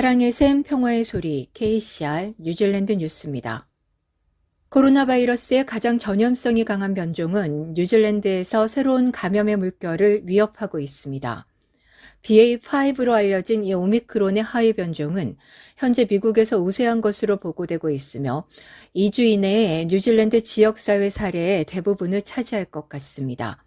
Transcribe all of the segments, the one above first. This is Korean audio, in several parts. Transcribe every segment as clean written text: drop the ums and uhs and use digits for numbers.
사랑의 샘, 평화의 소리, KCR, 뉴질랜드 뉴스입니다. 코로나 바이러스의 가장 전염성이 강한 변종은 뉴질랜드에서 새로운 감염의 물결을 위협하고 있습니다. BA5로 알려진 이 오미크론의 하위 변종은 현재 미국에서 우세한 것으로 보고되고 있으며 2주 이내에 뉴질랜드 지역사회 사례의 대부분을 차지할 것 같습니다.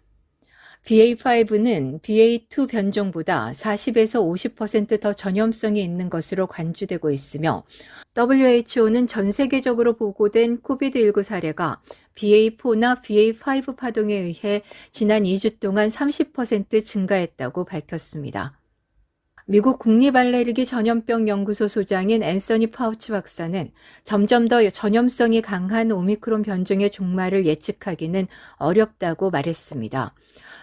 BA5는 BA2 변종보다 40에서 50% 더 전염성이 있는 것으로 관주되고 있으며 WHO는 전 세계적으로 보고된 코비드19 사례가 BA4나 BA5 파동에 의해 지난 2주 동안 30% 증가했다고 밝혔습니다. 미국 국립알레르기 전염병 연구소 소장인 앤서니 파우치 박사는 점점 더 전염성이 강한 오미크론 변종의 종말을 예측하기는 어렵다고 말했습니다.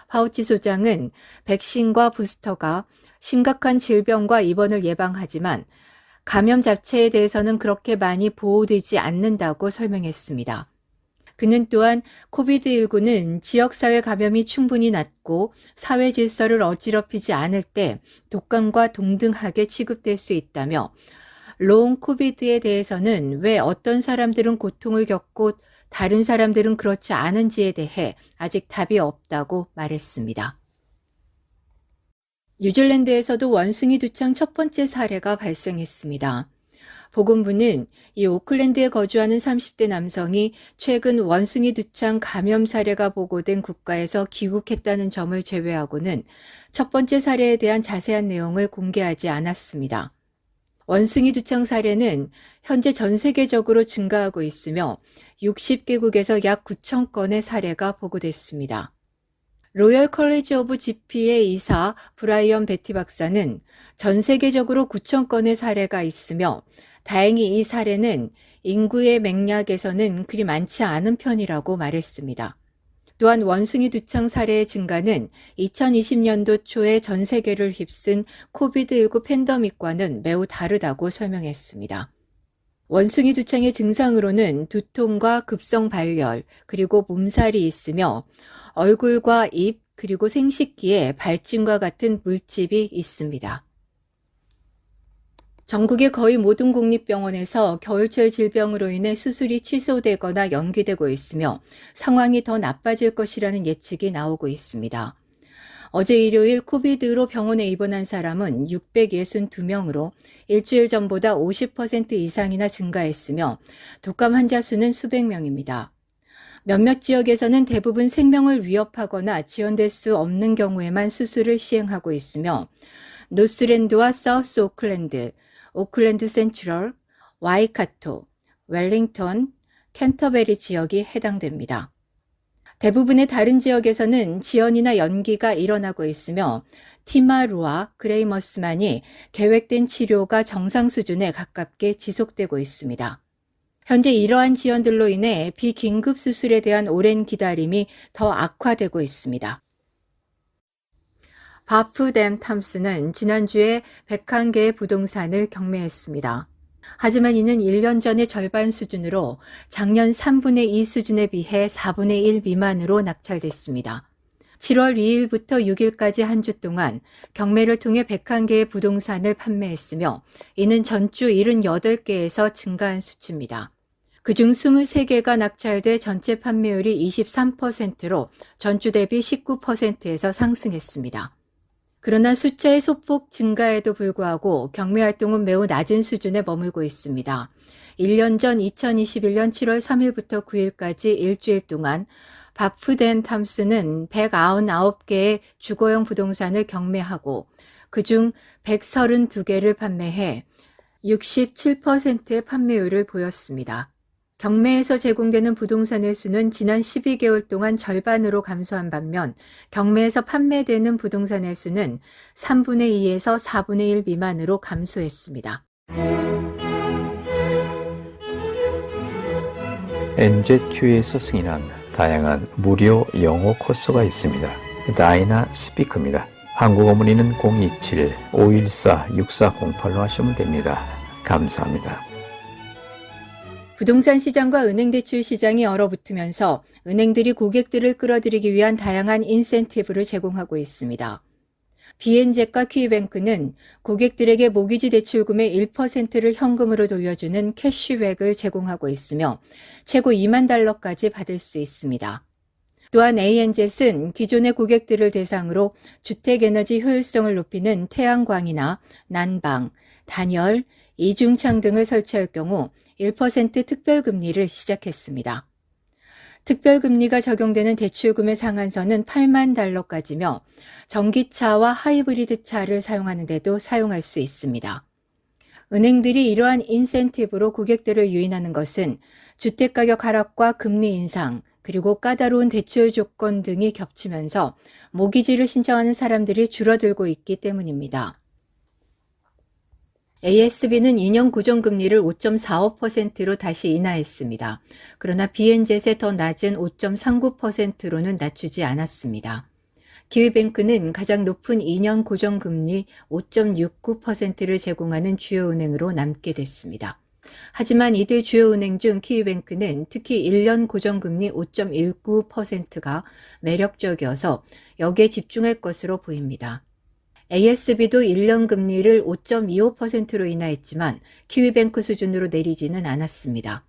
파우치 소장은 백신과 부스터가 심각한 질병과 입원을 예방하지만 감염 자체에 대해서는 그렇게 많이 보호되지 않는다고 설명했습니다. 그는 또한 코비드19는 지역사회 감염이 충분히 낮고 사회 질서를 어지럽히지 않을 때 독감과 동등하게 취급될 수 있다며 롱 코비드에 대해서는 왜 어떤 사람들은 고통을 겪고 다른 사람들은 그렇지 않은지에 대해 아직 답이 없다고 말했습니다. 뉴질랜드에서도 원숭이 두창 첫 번째 사례가 발생했습니다. 보건부는 이 오클랜드에 거주하는 30대 남성이 최근 원숭이 두창 감염 사례가 보고된 국가에서 귀국했다는 점을 제외하고는 첫 번째 사례에 대한 자세한 내용을 공개하지 않았습니다. 원숭이 두창 사례는 현재 전 세계적으로 증가하고 있으며 60개국에서 약 9천 건의 사례가 보고됐습니다. 로열 컬리지 오브 GP의 이사 브라이언 베티 박사는 전 세계적으로 9천 건의 사례가 있으며 다행히 이 사례는 인구의 맥락에서는 그리 많지 않은 편이라고 말했습니다. 또한 원숭이 두창 사례의 증가는 2020년도 초에 전 세계를 휩쓴 코비드19 팬데믹과는 매우 다르다고 설명했습니다. 원숭이 두창의 증상으로는 두통과 급성 발열, 그리고 몸살이 있으며 얼굴과 입, 그리고 생식기에 발진과 같은 물집이 있습니다. 전국의 거의 모든 공립병원에서 겨울철 질병으로 인해 수술이 취소되거나 연기되고 있으며 상황이 더 나빠질 것이라는 예측이 나오고 있습니다. 어제 일요일 코비드로 병원에 입원한 사람은 662명으로 일주일 전보다 50% 이상이나 증가했으며 독감 환자 수는 수백 명입니다. 몇몇 지역에서는 대부분 생명을 위협하거나 지연될 수 없는 경우에만 수술을 시행하고 있으며 노스랜드와 사우스 오클랜드, 오클랜드 센트럴, 와이카토, 웰링턴, 캔터베리 지역이 해당됩니다. 대부분의 다른 지역에서는 지연이나 연기가 일어나고 있으며 티마루와 그레이머스만이 계획된 치료가 정상 수준에 가깝게 지속되고 있습니다. 현재 이러한 지연들로 인해 비긴급 수술에 대한 오랜 기다림이 더 악화되고 있습니다. 바프댐 탐스는 지난주에 101개의 부동산을 경매했습니다. 하지만 이는 1년 전의 절반 수준으로 작년 3분의 2 수준에 비해 4분의 1 미만으로 낙찰됐습니다. 7월 2일부터 6일까지 한 주 동안 경매를 통해 101개의 부동산을 판매했으며 이는 전주 78개에서 증가한 수치입니다. 그중 23개가 낙찰돼 전체 판매율이 23%로 전주 대비 19%에서 상승했습니다. 그러나 숫자의 소폭 증가에도 불구하고 경매 활동은 매우 낮은 수준에 머물고 있습니다. 1년 전 2021년 7월 3일부터 9일까지 일주일 동안 바프댐 탐스는 199개의 주거용 부동산을 경매하고 그중 132개를 판매해 67%의 판매율을 보였습니다. 경매에서 제공되는 부동산의 수는 지난 12개월 동안 절반으로 감소한 반면 경매에서 판매되는 부동산의 수는 3분의 2에서 4분의 1 미만으로 감소했습니다. NZQ에서 승인한 다양한 무료 영어 코스가 있습니다. 다이나 스피크입니다. 한국어 문의는 027-514-6408로 하시면 됩니다. 감사합니다. 부동산 시장과 은행 대출 시장이 얼어붙으면서 은행들이 고객들을 끌어들이기 위한 다양한 인센티브를 제공하고 있습니다. 비엔젯과 키위뱅크는 고객들에게 모기지 대출금의 1%를 현금으로 돌려주는 캐시백을 제공하고 있으며 최고 $20,000까지 받을 수 있습니다. 또한 ANZ은 기존의 고객들을 대상으로 주택에너지 효율성을 높이는 태양광이나 난방, 단열, 이중창 등을 설치할 경우 1% 특별금리를 시작했습니다. 특별금리가 적용되는 대출금의 상한선은 $80,000까지며 전기차와 하이브리드 차를 사용하는 데도 사용할 수 있습니다. 은행들이 이러한 인센티브로 고객들을 유인하는 것은 주택가격 하락과 금리 인상, 그리고 까다로운 대출 조건 등이 겹치면서 모기지를 신청하는 사람들이 줄어들고 있기 때문입니다. ASB는 2년 고정금리를 5.45%로 다시 인하했습니다. 그러나 비엔젯의 더 낮은 5.39%로는 낮추지 않았습니다. 키위뱅크는 가장 높은 2년 고정금리 5.69%를 제공하는 주요 은행으로 남게 됐습니다. 하지만 이들 주요 은행 중 키위뱅크는 특히 1년 고정금리 5.19%가 매력적이어서 여기에 집중할 것으로 보입니다. ASB도 1년 금리를 5.25%로 인하했지만 키위뱅크 수준으로 내리지는 않았습니다.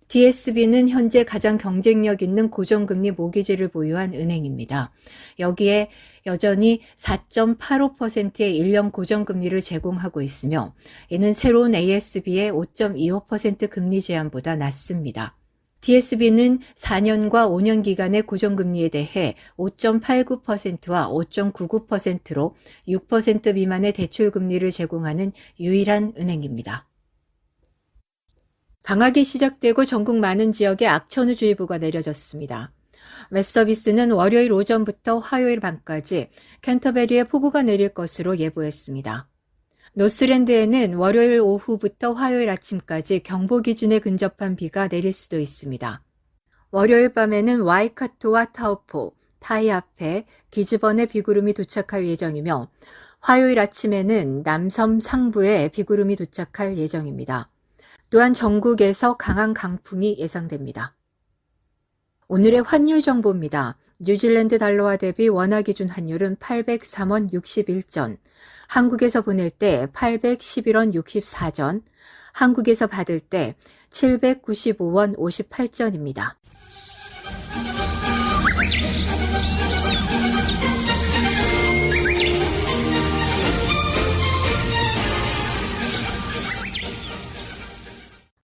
DSB는 현재 가장 경쟁력 있는 고정금리 모기지를 보유한 은행입니다. 여기에 여전히 4.85%의 1년 고정금리를 제공하고 있으며 이는 새로운 ASB의 5.25% 금리 제한보다 낮습니다. DSB는 4년과 5년 기간의 고정금리에 대해 5.89%와 5.99%로 6% 미만의 대출금리를 제공하는 유일한 은행입니다. 방학이 시작되고 전국 많은 지역에 악천후주의보가 내려졌습니다. 맷서비스는 월요일 오전부터 화요일 밤까지 캔터베리에 폭우가 내릴 것으로 예보했습니다. 노스랜드에는 월요일 오후부터 화요일 아침까지 경보 기준에 근접한 비가 내릴 수도 있습니다. 월요일 밤에는 와이카토와 타우포, 타이아페, 기즈번에 비구름이 도착할 예정이며 화요일 아침에는 남섬 상부에 비구름이 도착할 예정입니다. 또한 전국에서 강한 강풍이 예상됩니다. 오늘의 환율 정보입니다. 뉴질랜드 달러화 대비 원화 기준 환율은 803원 61전, 한국에서 보낼 때 811원 64전, 한국에서 받을 때 795원 58전입니다.